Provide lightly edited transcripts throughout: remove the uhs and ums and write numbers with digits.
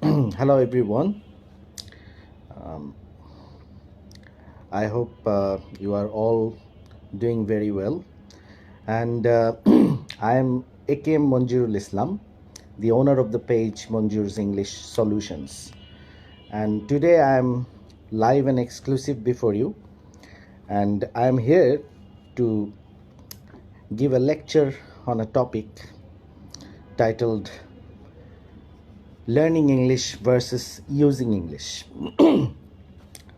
Hello, everyone. Um, I hope you are all doing very well. And I am AKM Monjurul Islam, the owner of the page Monjur's English Solutions. And today I am live and exclusive before you. And I am here to give a lecture on a topic titled Learning English versus Using English.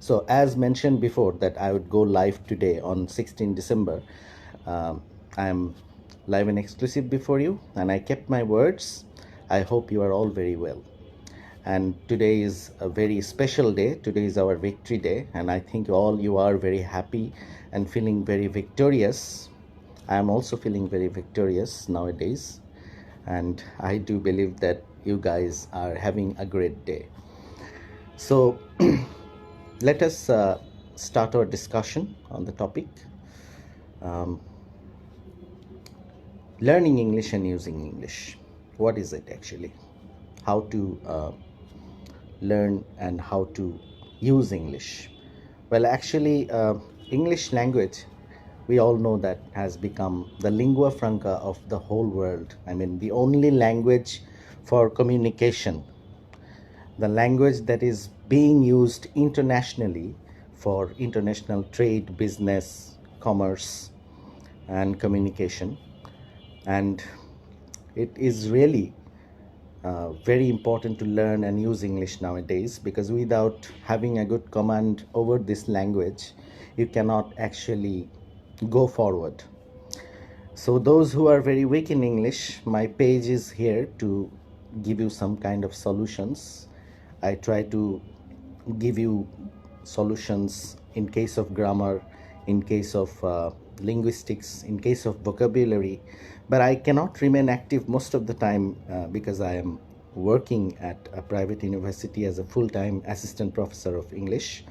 So as mentioned before that I would go live today on 16 December, I'm live and exclusive before you and I kept my words. I hope you are all very well. And today is a very special day. Today is our victory day and I think all you are very happy and feeling very victorious. I am also feeling very victorious nowadays and I do believe that you guys are having a great day. So let us start our discussion on the topic learning English and using English. What is it actually? How to learn and how to use English? Well, actually, English language, we all know that has become the lingua franca of the whole world. I mean, the only language for communication, the language that is being used internationally for international trade, business, commerce, and communication. And it is really very important to learn and use English nowadays, because without having a good command over this language, you cannot actually go forward. So those who are very weak in English, my page is here to give you some kind of solutions. I try to give you solutions in case of grammar, in case of linguistics, in case of vocabulary, but I cannot remain active most of the time because I am working at a private university as a full-time assistant professor of English.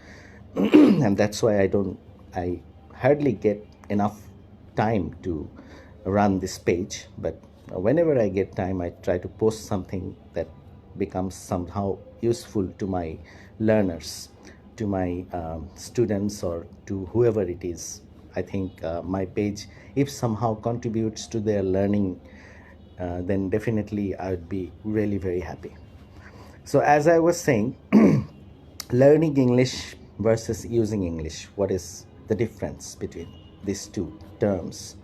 And that's why I hardly get enough time to run this page. But whenever I get time, I try to post something that becomes somehow useful to my learners, to my students, or to whoever it is. I think my page, if somehow contributes to their learning, then definitely I would be really very happy. So as I was saying, learning English versus using English, what is the difference between these two terms?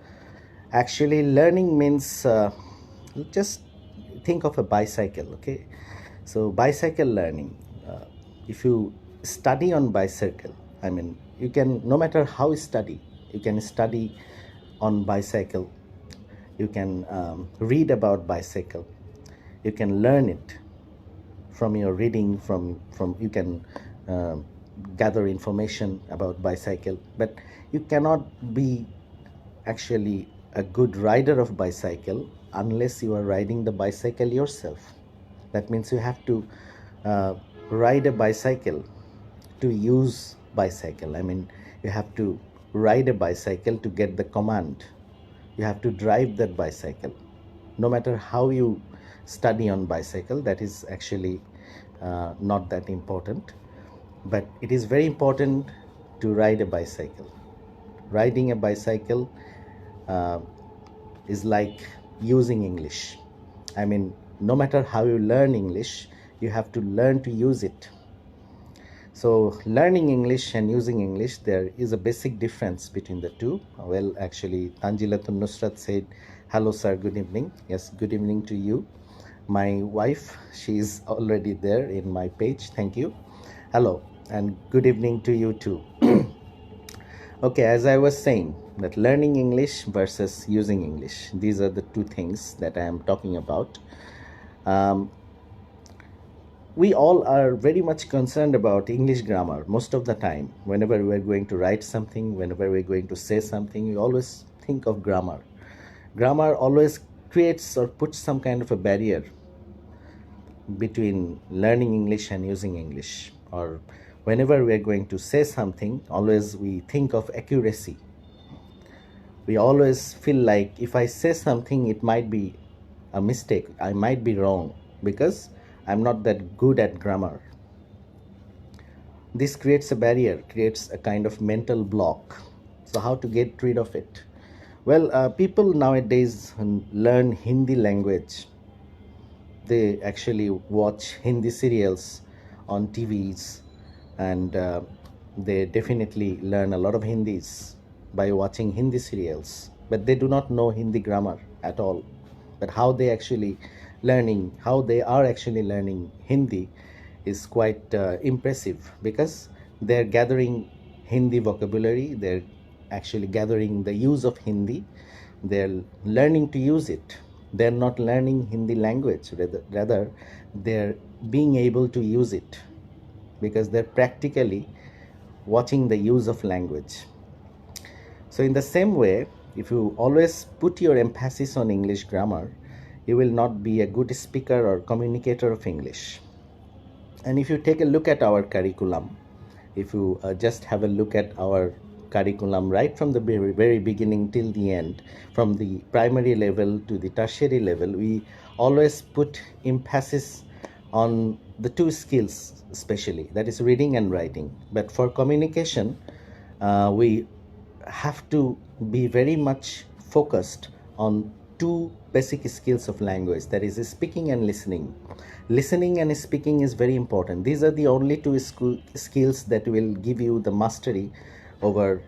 Actually, learning means just think of a bicycle, okay? So bicycle learning, if you study on bicycle, I mean, you can, no matter how you study, you can study on bicycle, you can read about bicycle, you can learn it from your reading, from you can gather information about bicycle, but you cannot be actually a good rider of bicycle unless you are riding the bicycle yourself. That means you have to ride a bicycle to use bicycle. I mean, you have to ride a bicycle to get the command. You have to drive that bicycle. No matter how you study on bicycle, that is actually not that important, but it is very important to ride a bicycle. Riding a bicycle is like using English. I mean, no matter how you learn English, you have to learn to use it. So learning English and using English, there is a basic difference between the two. Well, actually, Tanjilatun Nusrat said, "Hello, sir, good evening." Yes, good evening to you. My wife, she is already there in my page. Thank you. Hello, and good evening to you too. Okay, as I was saying, that learning English versus using English, these are the two things that I am talking about. We all are very much concerned about English grammar most of the time. Whenever we're going to write something, whenever we're going to say something, we always think of grammar. Grammar always creates or puts some kind of a barrier between learning English and using English. Or whenever we're going to say something, always we think of accuracy. We always feel like if I say something, it might be a mistake, I might be wrong, because I'm not that good at grammar. This creates a barrier, creates a kind of mental block. So how to get rid of it? Well, people nowadays learn Hindi language. They actually watch Hindi serials on TVs, and they definitely learn a lot of Hindis by watching Hindi serials. But they do not know Hindi grammar at all. But how they are actually learning Hindi is quite impressive, because they're gathering Hindi vocabulary, they're actually gathering the use of Hindi, they're learning to use it. They're not learning Hindi language, rather they're being able to use it, because they're practically watching the use of language. So in the same way, if you always put your emphasis on English grammar, you will not be a good speaker or communicator of English. And if you take a look at our curriculum, if you just have a look at our curriculum right from the very beginning till the end, from the primary level to the tertiary level, we always put emphasis on the two skills, especially, that is reading and writing. But for communication, we have to be very much focused on two basic skills of language, that is speaking and listening. Listening and speaking is very important. These are the only two skills that will give you the mastery over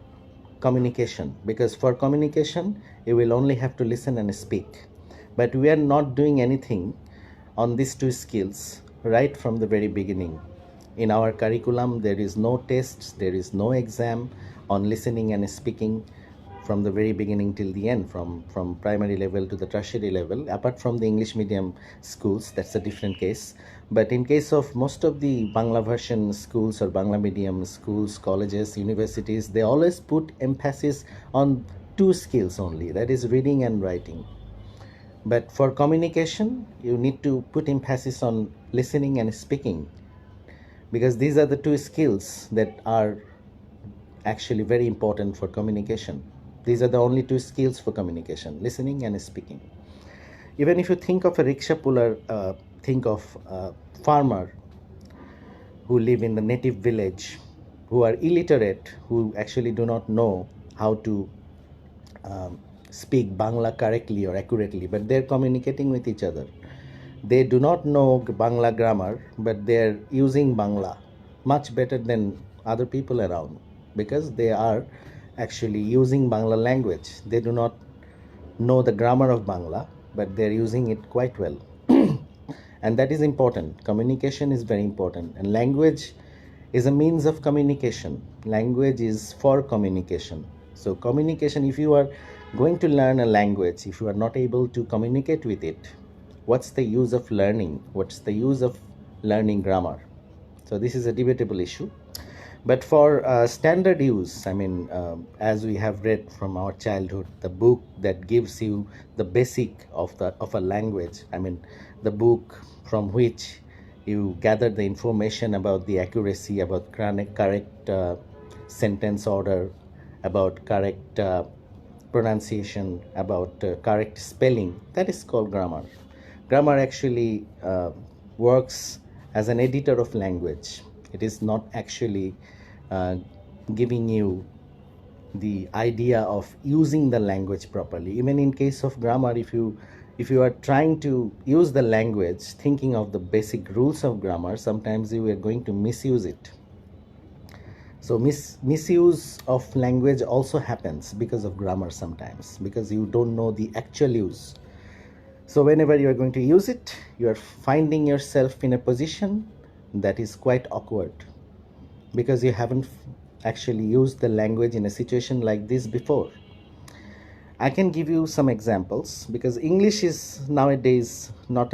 communication, because for communication you will only have to listen and speak. But we are not doing anything on these two skills right from the very beginning. In our curriculum, there is no tests, there is no exam on listening and speaking from the very beginning till the end, from primary level to the tertiary level, apart from the English medium schools. That's a different case. But in case of most of the Bangla version schools or Bangla medium schools, colleges, universities, they always put emphasis on two skills only, that is reading and writing. But for communication, you need to put emphasis on listening and speaking, because these are the two skills that are actually very important for communication. These are the only two skills for communication, listening and speaking. Even if you think of a rickshaw puller, think of a farmer who live in the native village, who are illiterate, who actually do not know how to speak Bangla correctly or accurately, but they're communicating with each other. They do not know Bangla grammar, but they're using Bangla much better than other people around, because they are actually using Bangla language. They do not know the grammar of Bangla, but they're using it quite well. And that is important. Communication is very important, and language is a means of communication. Language is for communication. So communication, if you are going to learn a language, if you are not able to communicate with it, what's the use of learning? What's the use of learning grammar? So this is a debatable issue. But for standard use, as we have read from our childhood, the book that gives you the basic of a language, the book from which you gather the information about the accuracy, about correct sentence order, about correct pronunciation, about correct spelling, that is called grammar. Grammar actually works as an editor of language. It is not actually giving you the idea of using the language properly. Even in case of grammar, if you are trying to use the language thinking of the basic rules of grammar, sometimes you are going to misuse it. So misuse of language also happens because of grammar sometimes, because you don't know the actual use. So whenever you are going to use it, you are finding yourself in a position that is quite awkward, because you haven't actually used the language in a situation like this before. I can give you some examples, because English is nowadays not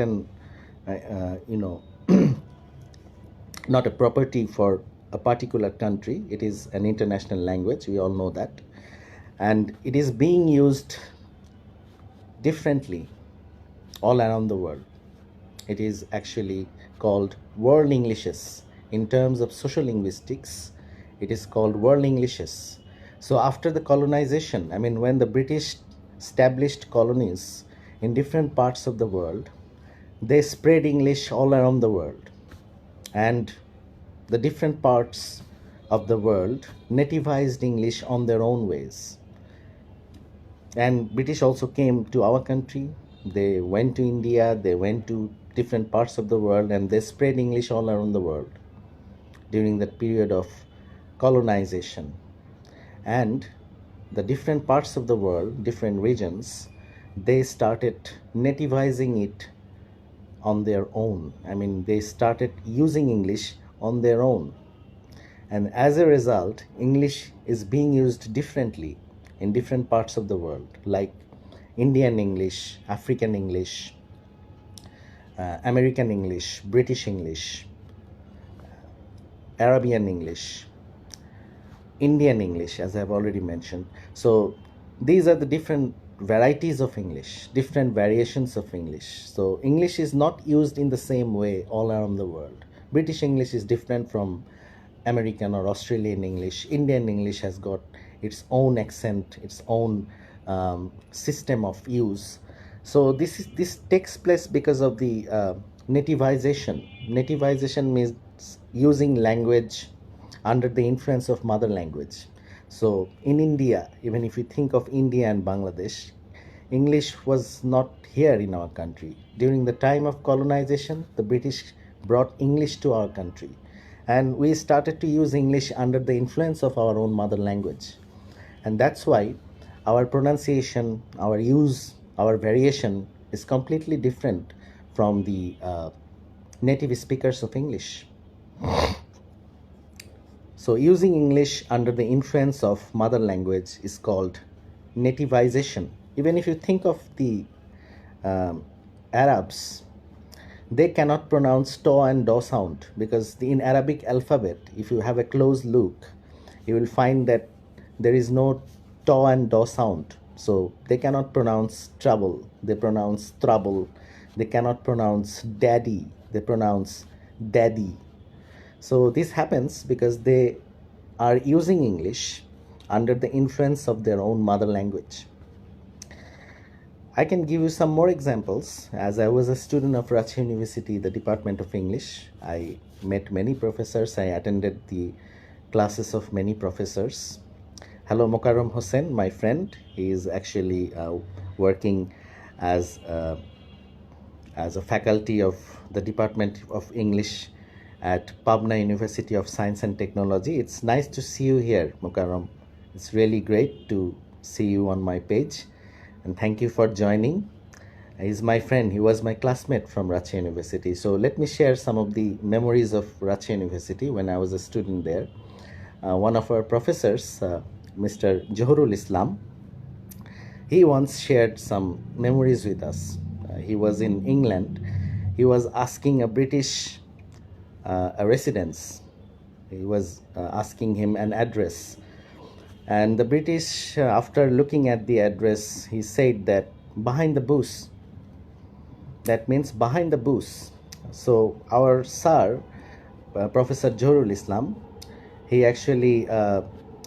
not a property for a particular country. It is an international language, we all know that, and it is being used differently all around the world. It is actually called world Englishes. In terms of social linguistics, it is called world Englishes. So after the colonization, when the British established colonies in different parts of the world, they spread English all around the world, and the different parts of the world nativized English on their own ways. And British also came to our country. They went to India, they went to different parts of the world, and they spread English all around the world during that period of colonization. And the different parts of the world, different regions, they started nativizing it on their own. I mean, they started using English on their own. And as a result, English is being used differently in different parts of the world, like Indian English, African English, American English, British English, Arabian English, Indian English, as I've already mentioned. So these are the different varieties of English, different variations of English. So English is not used in the same way all around the world. British English is different from American or Australian English. Indian English has got its own accent, its own system of use. So this takes place because of the nativization. Nativization means using language under the influence of mother language. So in India, even if you think of India and Bangladesh, English was not here in our country. During the time of colonization, the British brought English to our country, and we started to use English under the influence of our own mother language. And that's why our pronunciation, our use, our variation is completely different from the native speakers of English. So using English under the influence of mother language is called nativization. Even if you think of the Arabs, they cannot pronounce to and do sound, because in Arabic alphabet, if you have a close look, you will find that there is no to and do sound. So they cannot pronounce trouble, they pronounce trouble. They cannot pronounce daddy, they pronounce daddy. So this happens because they are using English under the influence of their own mother language. I can give you some more examples. As I was a student of Ranchi University, the Department of English, I met many professors. I attended the classes of many professors. Hello, Mokaram Hossein, my friend. He is actually working as a faculty of the Department of English at Pabna University of Science and Technology. It's nice to see you here, Mokaram. It's really great to see you on my page, and thank you for joining. He's my friend. He was my classmate from Ranchi University. So let me share some of the memories of Ranchi University when I was a student there. One of our professors, Mr. Johorul Islam, he once shared some memories with us. He was in England. He was asking a British a residence. He was asking him an address, and the British, after looking at the address, he said that behind the bush. That means behind the bush. So our sir, Professor Johorul Islam, he actually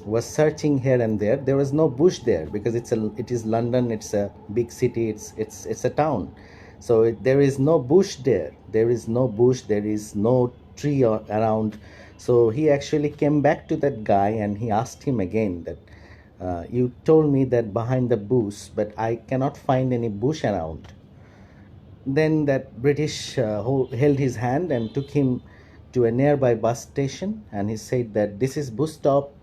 was searching here and there. There was no bush there because it is London. It's a big city. It's a town. So there is no bush there. There is no bush. There is no tree around. So he actually came back to that guy and he asked him again that you told me that behind the bush, but I cannot find any bush around. Then that British held his hand and took him to a nearby bus station, and he said that this is bus stop,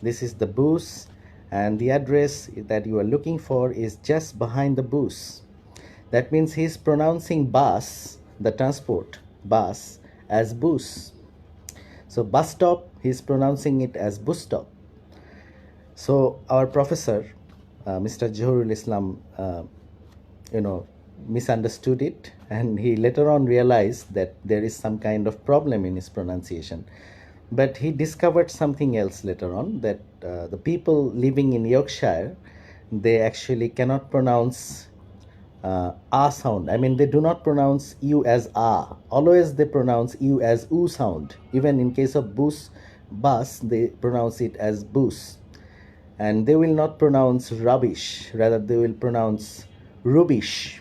this is the bus, and the address that you are looking for is just behind the bus. That means he's pronouncing bus, the transport, bus, as bus. So bus stop, he's pronouncing it as bus stop. So our professor, Mr. Johorul Islam, misunderstood it, and he later on realized that there is some kind of problem in his pronunciation. But he discovered something else later on, that the people living in Yorkshire, they actually cannot pronounce a sound. I mean, they do not pronounce u as a. Always they pronounce u as u sound. Even in case of bus, they pronounce it as bus. And they will not pronounce rubbish, rather they will pronounce rubbish.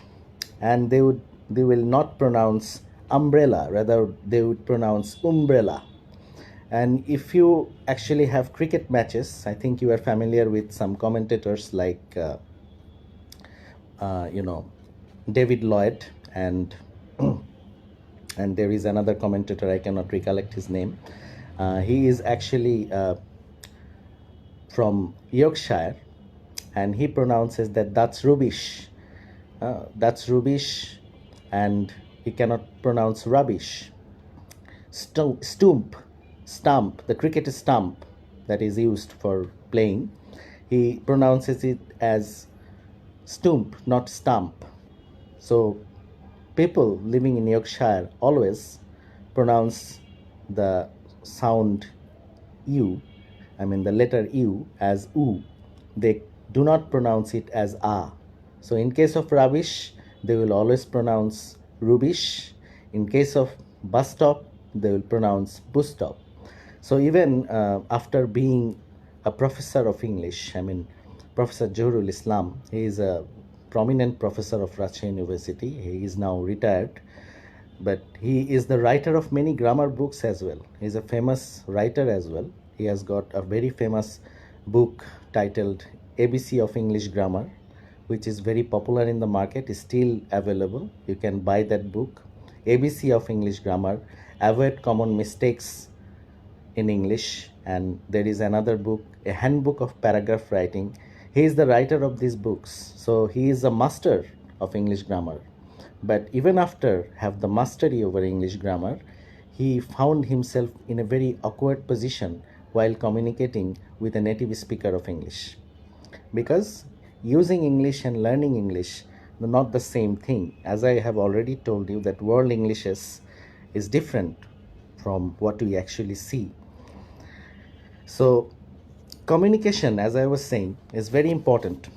And they would they will not pronounce umbrella, rather they would pronounce umbrella. And if you actually have cricket matches, I think you are familiar with some commentators like David Lloyd, and and there is another commentator, I cannot recollect his name. He is actually from Yorkshire, and he pronounces that's rubbish. That's rubbish, and he cannot pronounce rubbish. Stump, the cricket stump that is used for playing, he pronounces it as stump, not stump. So people living in Yorkshire always pronounce the sound U, I mean the letter U, as U. They do not pronounce it as A. So in case of rubbish, they will always pronounce rubbish. In case of bus stop, they will pronounce bus stop. So even after being a professor of English, I mean Professor Johurul Islam, he is a prominent professor of Rajshahi University. He is now retired, but he is the writer of many grammar books as well. He is a famous writer as well. He has got a very famous book titled ABC of English Grammar, which is very popular in the market, is still available. You can buy that book, ABC of English Grammar, Avoid Common Mistakes in English. And there is another book, A Handbook of Paragraph Writing. He is the writer of these books, so he is a master of English grammar. But even after have the mastery over English grammar, he found himself in a very awkward position while communicating with a native speaker of English, because using English and learning English are not the same thing. As I have already told you, that world English is different from what we actually see. So communication, as I was saying, is very important.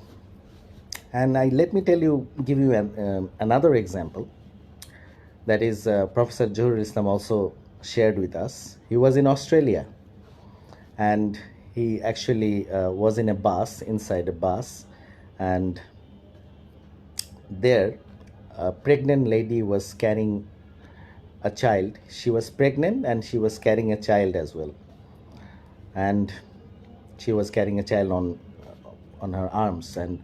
And let me give you another example that is Professor Johurul Islam also shared with us. He was in Australia, and he actually was in a bus, inside a bus, and there a pregnant lady was carrying a child. She was pregnant and she was carrying a child as well, and she was carrying a child on her arms. And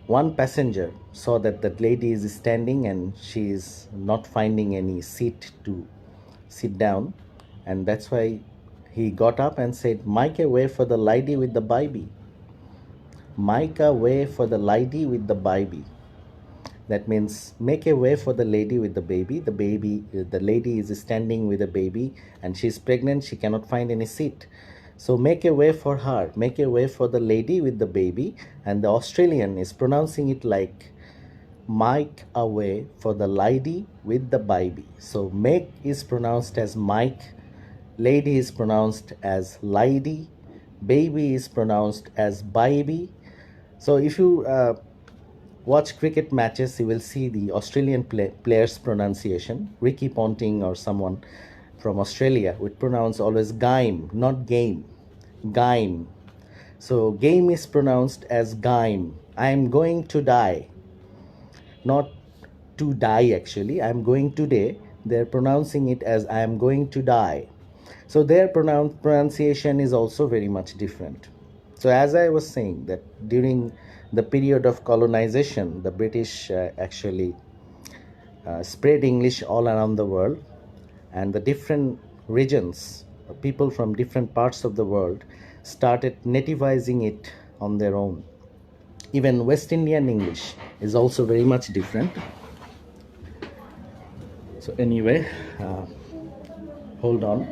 one passenger saw that that lady is standing and she is not finding any seat to sit down, and that's why he got up and said, "Make a way for the lady with the baby. Make a way for the lady with the baby." That means make a way for the lady with the baby. The lady is standing with a baby and she's pregnant. She cannot find any seat. So make a way for her. Make a way for the lady with the baby. And the Australian is pronouncing it like make a way for the lady with the baby. So make is pronounced as Mike. Lady is pronounced as lady. Baby is pronounced as baby. So if you watch cricket matches, you will see the Australian players' pronunciation. Ricky Ponting or someone from Australia would pronounce always game, not game. Game. So game is pronounced as game. I am going to die. Not to die actually. I am going today. They're pronouncing it as I am going to die. So their pronunciation is also very much different. So as I was saying, that during the period of colonization, the British actually spread English all around the world, and the different regions, people from different parts of the world started nativizing it on their own. Even West Indian English is also very much different. So anyway, hold on.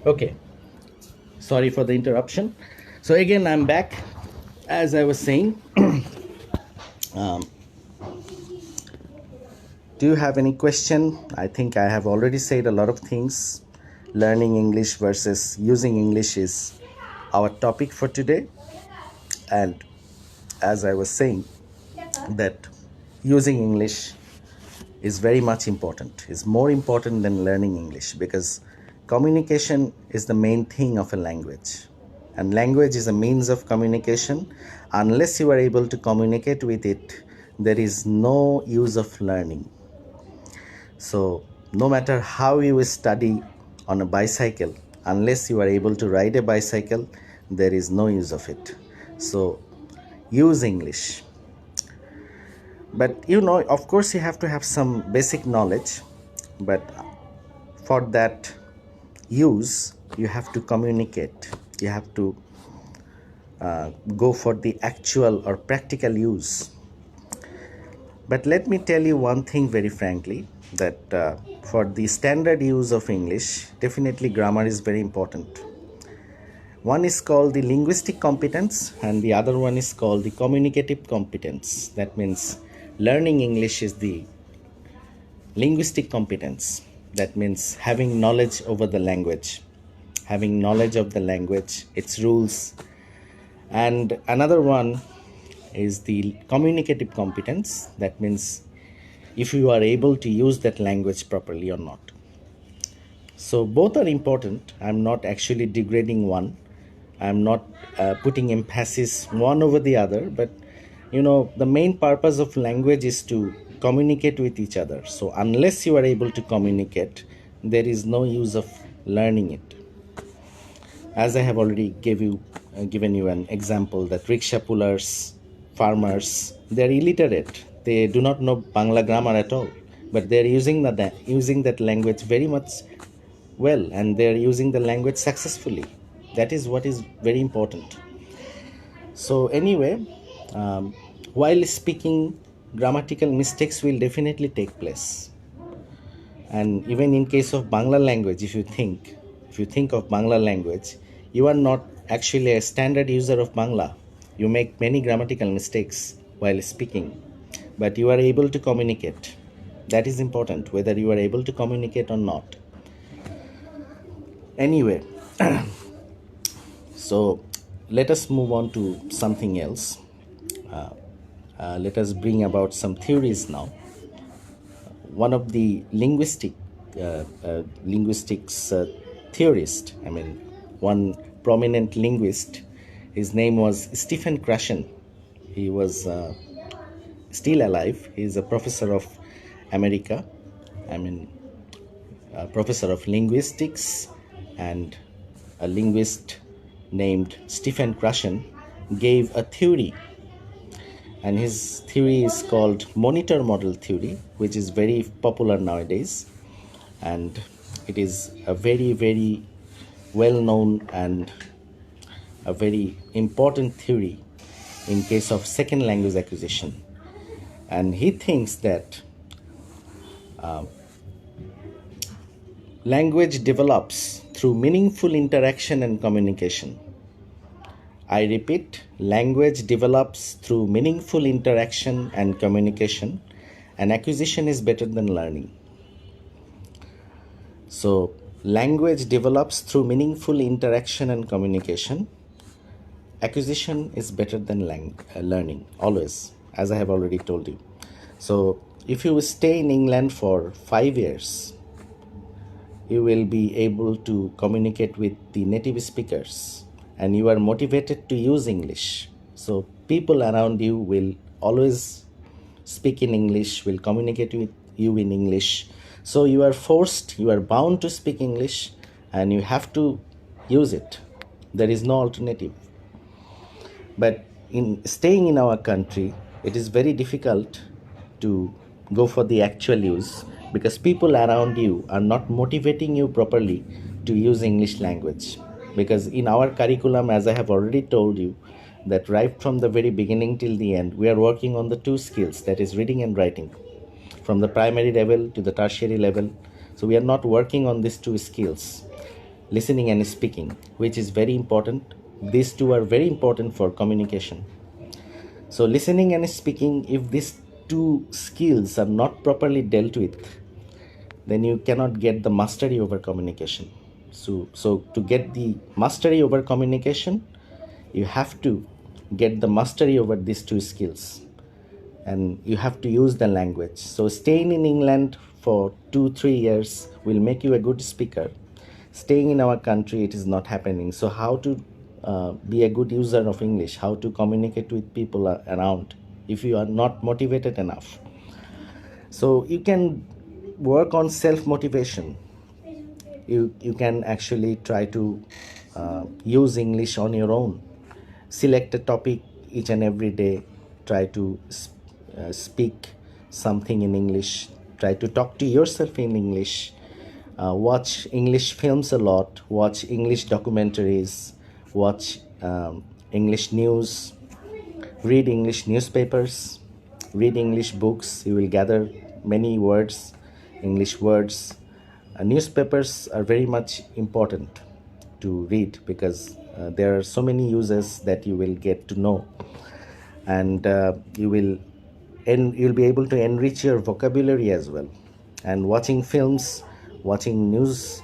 Okay, sorry for the interruption. So again, I'm back. As I was saying, do you have any question? I think I have already said a lot of things. Learning English versus using English is our topic for today. And as I was saying, that using English is very much important. It's more important than learning English, because communication is the main thing of a language. and language is a means of communication. Unless you are able to communicate with it, there is no use of learning. So no matter how you study on a bicycle, unless you are able to ride a bicycle, there is no use of it. So use English. But of course you have to have some basic knowledge, but for that use you have to communicate. You have to go for the actual or practical use. But let me tell you one thing very frankly, that for the standard use of English, definitely grammar is very important. One is called the linguistic competence and the other one is called the communicative competence. That means learning English is the linguistic competence. That means having knowledge over the language, having knowledge of the language, its rules. And another one is the communicative competence. That means if you are able to use that language properly or not. So both are important. I'm not actually degrading one. I'm not putting emphasis one over the other, but the main purpose of language is to communicate with each other. So unless you are able to communicate, there is no use of learning it. As I have already given you an example, that rickshaw pullers, farmers, they are illiterate. They do not know Bangla grammar at all, but they are using that language very much well, and they are using the language successfully. That is what is very important. So anyway, while speaking, grammatical mistakes will definitely take place. And even in case of Bangla language, if you think of Bangla language, you are not actually a standard user of Bangla. You make many grammatical mistakes while speaking, but you are able to communicate. That is important, whether you are able to communicate or not. Anyway, so let us move on to something else. Let us bring about some theories now. One of the linguistics theorist, one prominent linguist, his name was Stephen Krashen. He was still alive. He is a professor of America, a professor of linguistics, and a linguist named Stephen Krashen gave a theory, and his theory is called monitor model theory, which is very popular nowadays, and it is a very, very well known and a very important theory in case of second language acquisition. And he thinks that language develops through meaningful interaction and communication. I repeat, language develops through meaningful interaction and communication, and acquisition is better than learning. So, language develops through meaningful interaction and communication. Acquisition is better than learning, always, as I have already told you. So, if you stay in England for 5 years, you will be able to communicate with the native speakers, and you are motivated to use English. So people around you will always speak in English, will communicate with you in English. So you are bound to speak English, and you have to use it. There is no alternative. But in staying in our country, it is very difficult to go for the actual use, because people around you are not motivating you properly to use English language. Because in our curriculum, as I have already told you, that right from the very beginning till the end, we are working on the two skills, that is reading and writing, from the primary level to the tertiary level. So we are not working on these two skills, listening and speaking, which is very important. These two are very important for communication. So listening and speaking, if these two skills are not properly dealt with, then you cannot get the mastery over communication. So to get the mastery over communication, you have to get the mastery over these two skills, and you have to use the language. So staying in England for 2-3 years will make you a good speaker. Staying in our country, it is not happening. So how to be a good user of English, how to communicate with people around if you are not motivated enough. So you can work on self motivation. You can actually try to use English on your own. Select a topic each and every day. Try to speak something in English. Try to talk to yourself in English. Watch English films a lot. Watch English documentaries. Watch English news. Read English newspapers. Read English books. You will gather many words, English words. Newspapers are very much important to read because there are so many uses that you will get to know, and you'll be able to enrich your vocabulary as well. And watching films, watching news,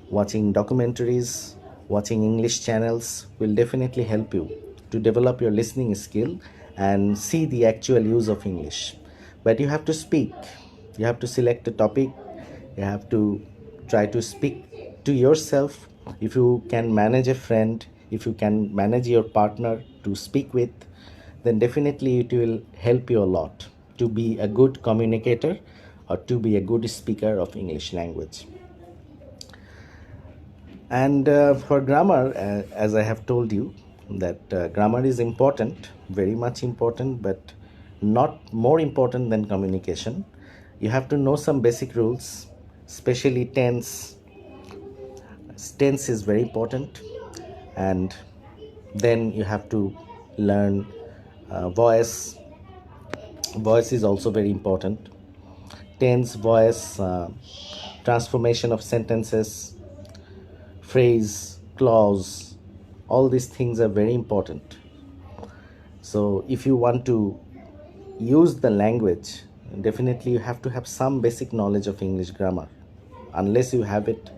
watching documentaries, watching English channels will definitely help you to develop your listening skill and see the actual use of English. But you have to speak, you have to select a topic, you have to try to speak to yourself. If you can manage a friend, if you can manage your partner to speak with, then definitely it will help you a lot to be a good communicator or to be a good speaker of English language. And for grammar, as I have told you, that grammar is important, very much important, but not more important than communication. You have to know some basic rules, especially tense. Tense is very important. And then you have to learn voice. Voice is also very important. Tense, voice, transformation of sentences, phrase, clause, all these things are very important. So if you want to use the language, definitely you have to have some basic knowledge of English grammar. Unless you have it,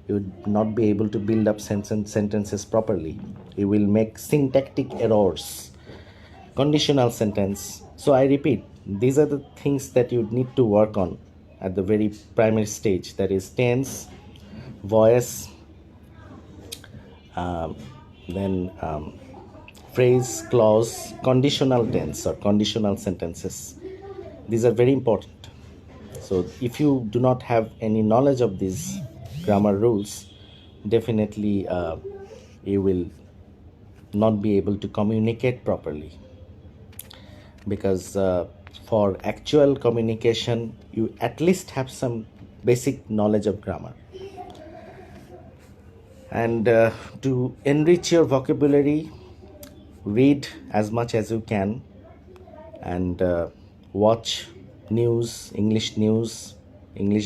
you would not be able to build up sentences properly. You will make syntactic errors, conditional sentence. So I repeat, these are the things that you need to work on at the very primary stage, that is tense, voice, then phrase, clause, conditional tense or conditional sentences. These are very important. So if you do not have any knowledge of these grammar rules, definitely you will not be able to communicate properly, because for actual communication you at least have some basic knowledge of grammar. And to enrich your vocabulary, read as much as you can, and watch news, English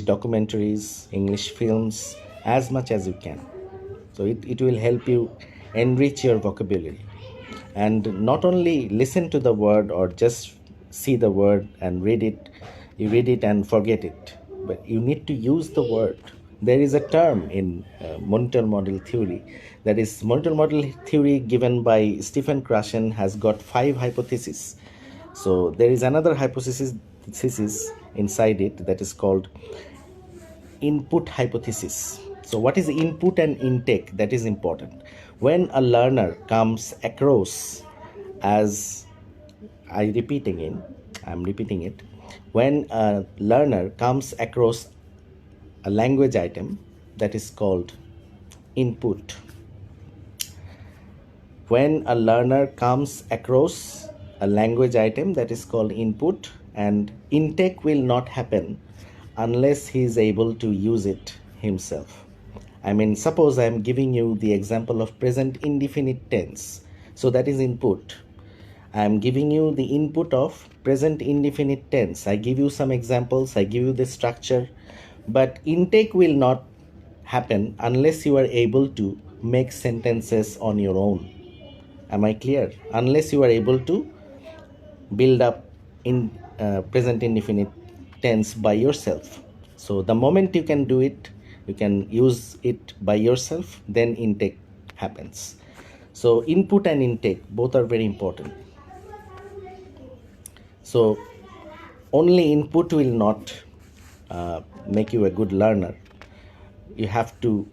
documentaries, English films as much as you can. So it will help you enrich your vocabulary. And not only listen to the word or just see the word and read it, you read it and forget it, but you need to use the word. There is a term in monitor model theory, that is monitor model theory given by Stephen Krashen, has got 5 hypotheses. So there is another hypothesis inside it that is called input hypothesis. So what is input and intake? That is important. When a learner comes across, as I'm repeating it, when a learner comes across a language item, that is called input. When a learner comes across a language item, that is called input, and intake will not happen unless he is able to use it himself. I mean, suppose I am giving you the example of present indefinite tense. So that is input. I am giving you the input of present indefinite tense. I give you some examples, I give you the structure, but intake will not happen unless you are able to make sentences on your own. Am I clear? Unless you are able to build up in present indefinite tense by yourself. So the moment you can do it, you can use it by yourself, then intake happens. So input and intake both are very important. So only input will not make you a good learner. You have to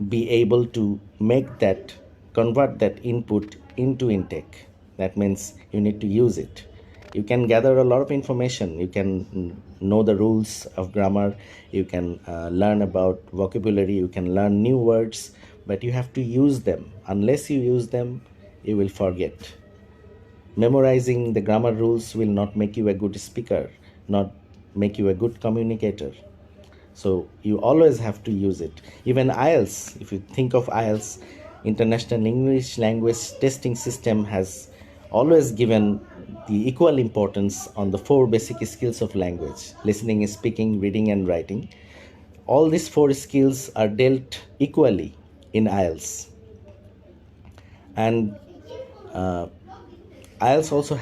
be able to make that convert that input into intake. That means you need to use it. You can gather a lot of information. You can know the rules of grammar. You can learn about vocabulary. You can learn new words, but you have to use them. Unless you use them, you will forget. Memorizing the grammar rules will not make you a good speaker, not make you a good communicator. So you always have to use it. Even IELTS, if you think of IELTS, International English Language Testing System has always given the equal importance on the 4 basic skills of language: listening, speaking, reading, and writing. All these 4 skills are dealt equally in IELTS. And IELTS also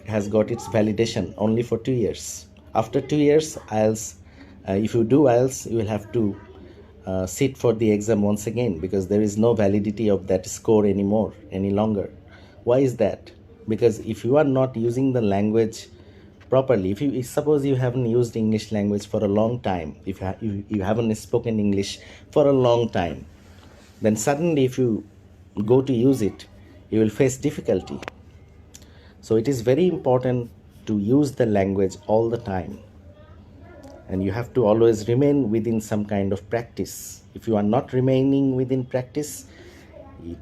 has got its validation only for 2 years. After 2 years, IELTS, if you do IELTS, you will have to sit for the exam once again, because there is no validity of that score any longer. Why is that? Because if you are not using the language properly, if suppose you haven't used English language for a long time, if you haven't spoken English for a long time, then suddenly if you go to use it, you will face difficulty. So it is very important to use the language all the time, and you have to always remain within some kind of practice. If you are not remaining within practice,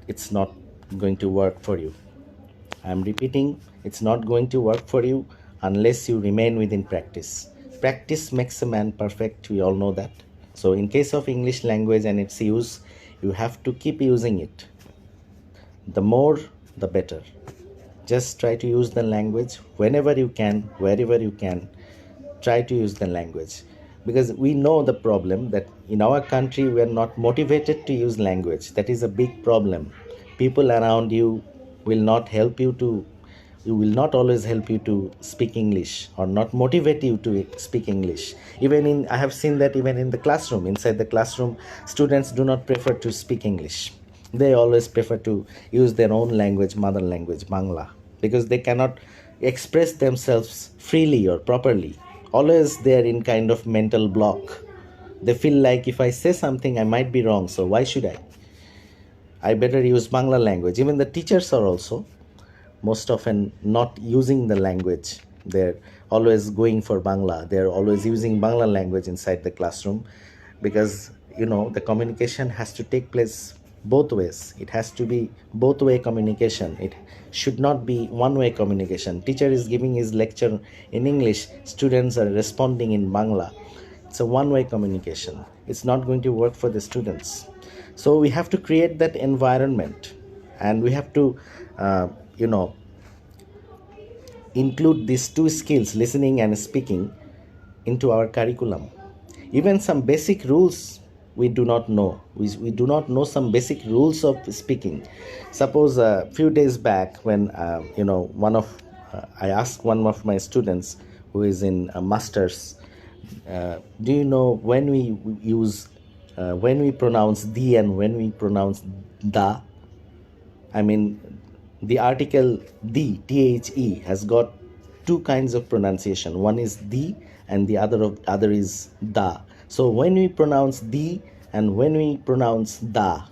it's not going to work for you. I'm repeating, it's not going to work for you unless you remain within practice. Practice makes a man perfect, we all know that. So in case of English language and its use, you have to keep using it. The more, the better. Just try to use the language whenever you can, wherever you can. Try to use the language, because we know the problem that in our country we are not motivated to use language. That is a big problem. People around you will not always help you to speak English, or not motivate you to speak English. I have seen that even in the classroom, inside the classroom, students do not prefer to speak English. They always prefer to use their own language, mother language, Bangla, because they cannot express themselves freely or properly. Always they are in kind of mental block. They feel like, if I say something, I might be wrong, so why should I better use Bangla language. Even the teachers are also most often not using the language. They're always going for Bangla. They're always using Bangla language inside the classroom, because the communication has to take place both ways. It has to be both way communication. It should not be one way communication. Teacher is giving his lecture in English, students are responding in Bangla. It's a one way communication. It's not going to work for the students. So we have to create that environment, and we have to include these 2 skills, listening and speaking, into our curriculum. Even some basic rules we do not know. We do not know some basic rules of speaking. Suppose a few days back, when I asked one of my students who is in a master's, do you know when we pronounce the and when we pronounce the? I mean, the article the, the, has got 2 kinds of pronunciation. One is the and the other is the. So when we pronounce the and when we pronounce the.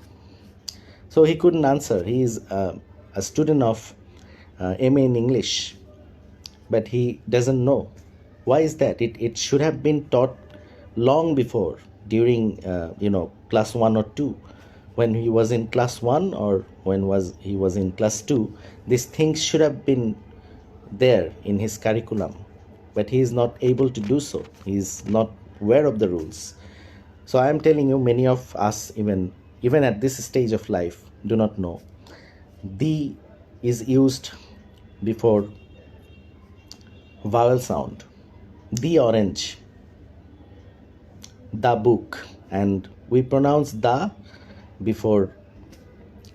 So he couldn't answer. He is a student of MA in English, but he doesn't know. Why is that? It should have been taught long before, during class 1 or 2. When he was in class 1 or he was in class 2, these things should have been there in his curriculum, but he is not able to do so. He is not aware of the rules. So I am telling you, many of us, even at this stage of life, do not know. The is used before vowel sound. The orange, the book, and we pronounce the before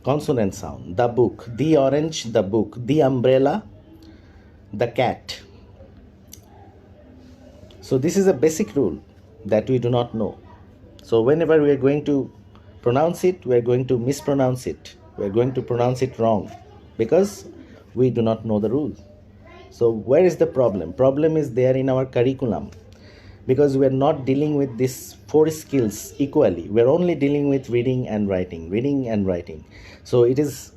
consonant sound. The book, the orange, the book, the umbrella, the cat. So this is a basic rule that we do not know. So whenever we are going to pronounce it, we are going to mispronounce it. We are going to pronounce it wrong, because we do not know the rule. So where is the problem? Problem is there in our curriculum, because we are not dealing with these 4 skills equally. We are only dealing with reading and writing. So it is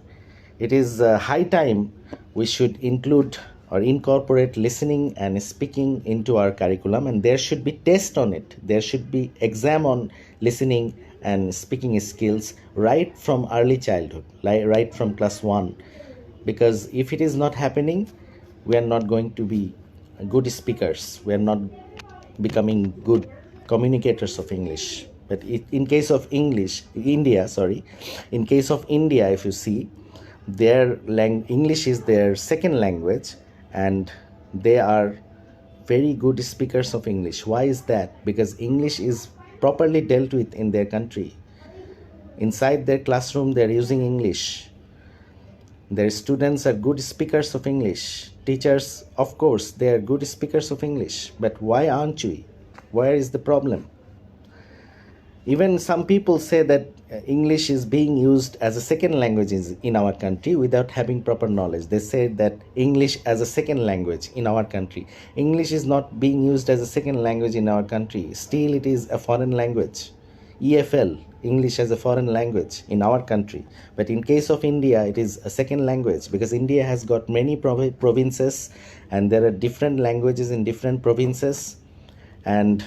It is high time we should include or incorporate listening and speaking into our curriculum, and there should be test on it. There should be exam on listening and speaking skills right from early childhood, like right from class 1. Because if it is not happening, we are not going to be good speakers. We are not becoming good communicators of English. But in case of in case of India, if you see, their English is their second language, and they are very good speakers of English. Why is that? Because English is properly dealt with in their country. Inside their classroom, they are using English. Their students are good speakers of English. Teachers, of course, they are good speakers of English. But why aren't we? Where is the problem? Even some people say that English is being used as a second language in our country without having proper knowledge. They say that English as a second language in our country. English is not being used as a second language in our country. Still, it is a foreign language. EFL, English as a foreign language in our country. But in case of India, it is a second language, because India has got many provinces, and there are different languages in different provinces, and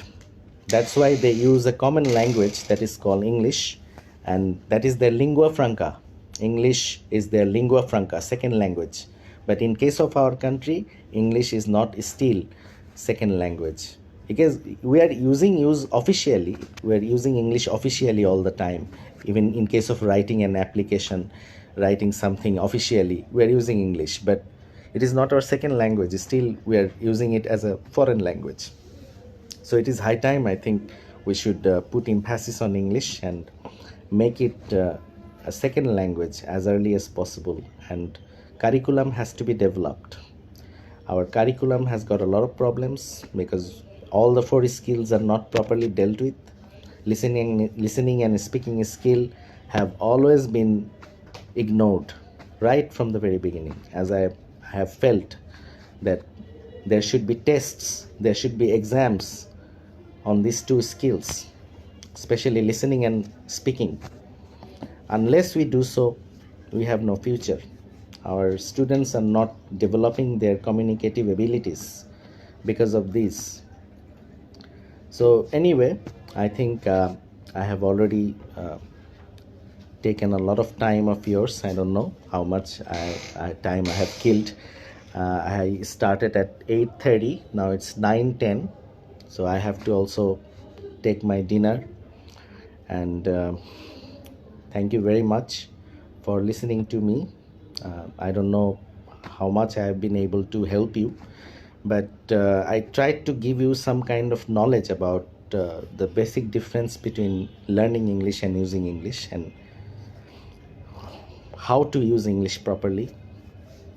that's why they use a common language that is called English, and that is their lingua franca. English is their lingua franca, second language. But in case of our country, English is not still second language, because we are using English officially all the time. Even in case of writing an application, writing something officially, we are using English, but it is not our second language. Still, we are using it as a foreign language. So it is high time, I think, we should put emphasis on English and make it a second language as early as possible. And curriculum has to be developed. Our curriculum has got a lot of problems because all the 4 skills are not properly dealt with. Listening and speaking skill have always been ignored right from the very beginning, as I have felt that there should be tests, there should be exams on these 2 skills, especially listening and speaking. Unless we do so, we have no future. Our students are not developing their communicative abilities because of this. So anyway, I think I have already taken a lot of time of yours. I don't know how much time I have killed. I started at 8:30. Now it's 9:10. So I have to also take my dinner. And thank you very much for listening to me. I don't know how much I have been able to help you, but I tried to give you some kind of knowledge about the basic difference between learning English and using English, and how to use English properly,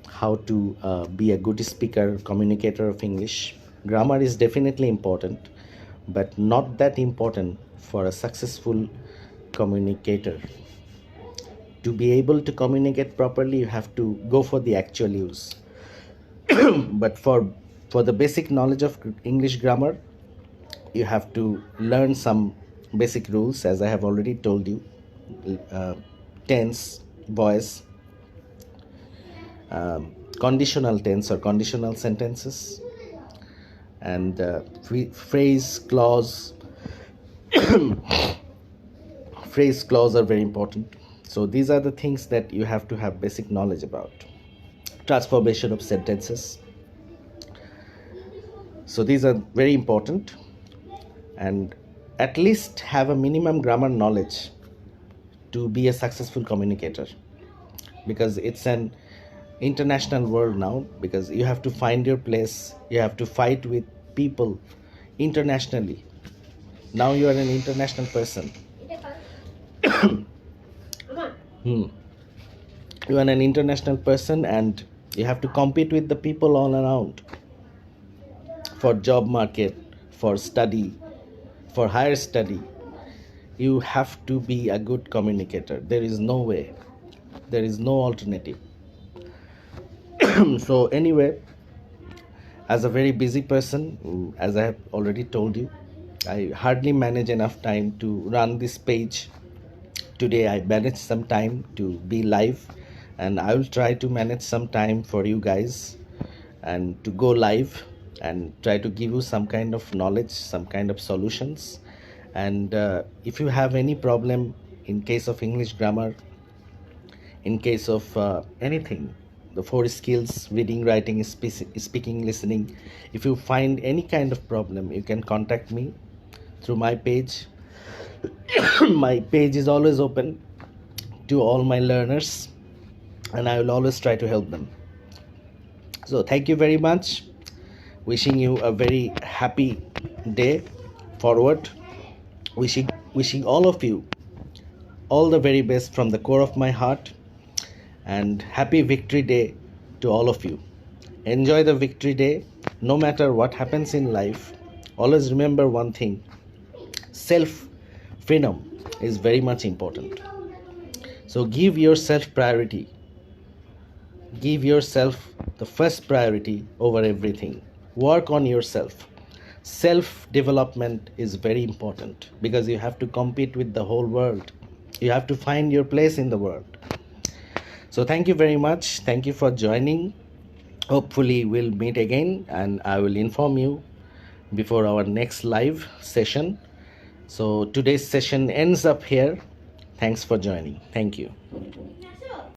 how to be a good speaker, communicator of English. Grammar is definitely important, but not that important for a successful communicator. To be able to communicate properly, you have to go for the actual use. But for the basic knowledge of English grammar, you have to learn some basic rules, as I have already told you. Tense, voice, conditional tense or conditional sentences, and phrase, clause. Phrase, clause are very important. So these are the things that you have to have basic knowledge about. Transformation of sentences. So these are very important, and at least have a minimum grammar knowledge to be a successful communicator, because it's an international world now, because you have to find your place, you have to fight with people internationally. Now you are an international person. You are an international person, and you have to compete with the people all around for job market, for study, for higher study. You have to be a good communicator. There is no way, there is no alternative. So anyway, as a very busy person, as I have already told you, I hardly manage enough time to run this page. Today I managed some time to be live, and I will try to manage some time for you guys and to go live and try to give you some kind of knowledge, some kind of solutions. And if you have any problem in case of English grammar, in case of anything, the four skills, reading, writing, speaking, listening, if you find any kind of problem, you can contact me through my page. My page is always open to all my learners, and I will always try to help them. So thank you very much. Wishing you a very happy day forward. Wishing all of you all the very best from the core of my heart, and happy victory day to all of you. Enjoy the victory day. No matter what happens in life, always remember one thing: self freedom is very much important. So give yourself priority. Give yourself the first priority over everything. Work on yourself. Self development is very important because you have to compete with the whole world. You have to find your place in the world. So thank you very much. Thank you for joining. Hopefully we'll meet again, and I will inform you before our next live session. So today's session ends up here. Thanks for joining. Thank you.